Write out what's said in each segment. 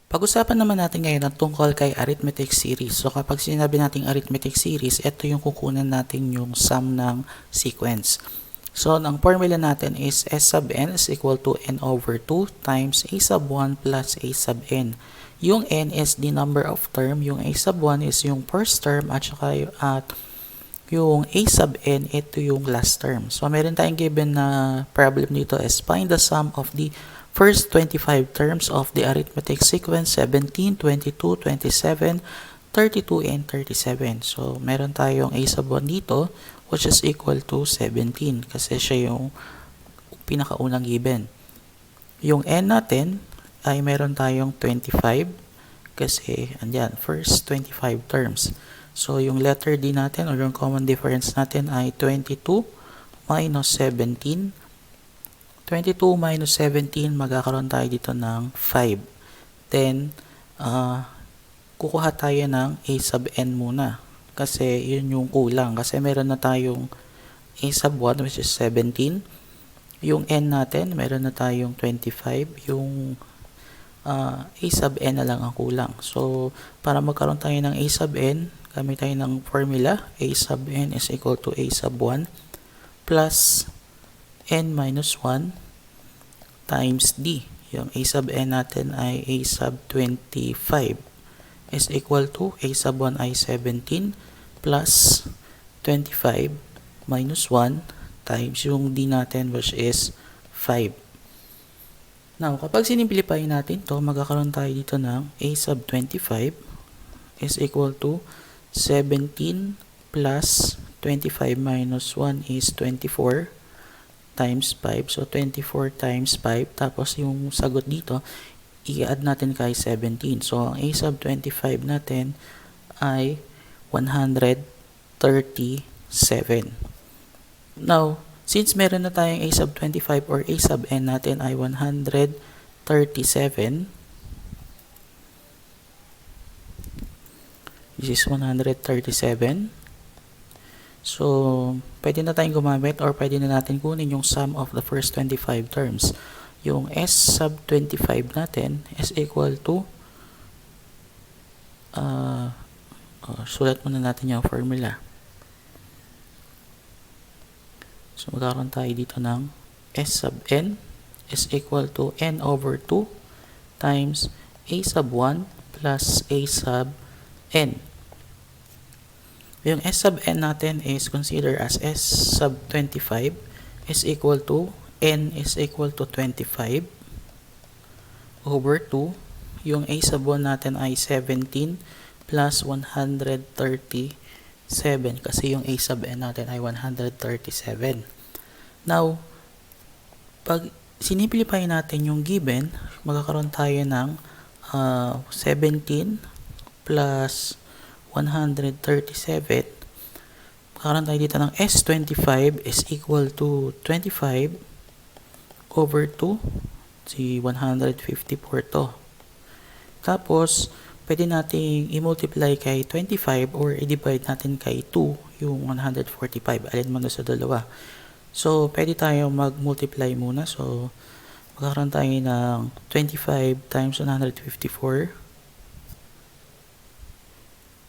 Pag-usapan naman natin ngayon ang tungkol kay arithmetic series. So kapag sinabi nating arithmetic series, ito yung kukunan natin yung sum ng sequence. So ang formula natin is S sub n is equal to n over 2 times a sub 1 plus a sub n. Yung n is the number of term, yung a sub 1 is yung first term, at saka yung a sub n, ito yung last term. So meron tayong given na problem dito is find the sum of the first 25 terms of the arithmetic sequence 17, 22, 27, 32, and 37. So, meron tayong a sub 1 dito which is equal to 17 kasi siya yung pinakaunang given. Yung n natin ay meron tayong 25 kasi andyan, first 25 terms. So, yung letter D natin or yung common difference natin ay 22 minus 17. 22 minus 17, magkakaroon tayo dito ng 5. Then, kukuha tayo ng a sub n muna. Kasi yun yung kulang. Kasi meron na tayong a sub 1 which is 17. Yung n natin, meron na tayong 25. Yung a sub n na lang ang kulang. So, para magkaroon tayo ng a sub n, gamit tayo ng formula. A sub n is equal to a sub 1 plus n minus 1 times d. Yung a sub n natin ay a sub 25 is equal to a sub 1 ay 17 plus 25 minus 1 times yung d natin which is 5. Now, kapag sinimplify natin to, magkakaroon tayo dito ng a sub 25 is equal to 17 plus 25 minus 1 is 24 times 5. So, 24 times 5. Tapos, yung sagot dito, i-add natin kay 17. So, ang a sub 25 natin ay 137. Now, since meron na tayong a sub 25 or a sub n natin ay 137, this is 137. So, pwede na tayong gumamit or pwede na natin kunin yung sum of the first 25 terms. Yung S sub 25 natin is equal to sulat muna natin yung formula. So, magkakaroon tayo dito ng S sub n is equal to n over 2 times a sub 1 plus a sub n. Yung S sub n natin is considered as S sub 25 is equal to n is equal to 25 over 2. Yung a sub 1 natin ay 17 plus 137 kasi yung a sub n natin ay 137. Now, pag sinimplify natin yung given, magkakaroon tayo ng 17 plus 137. Magkakaroon tayo dito ng S25 is equal to 25 over 2. Si 154 to. Tapos, pwede natin i-multiply kay 25 or i-divide natin kay 2 yung 145. Alin man sa dalawa. So, pwede tayo mag-multiply muna. So, magkakaroon tayo ng 25 times 154.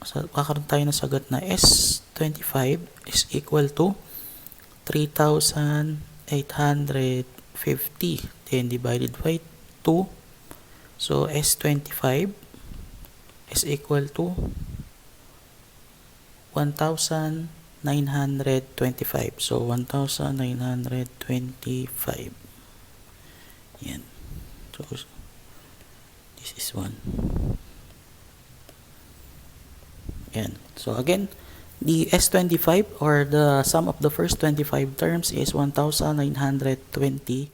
So, kakaroon tayo ng sagot na S25 is equal to 3,850. Then, divided by 2. So, S25 is equal to 1,925. So, 1,925. Yan. So, this is 1. Yan. So, again, the S25 or the sum of the first 25 terms is 1,925.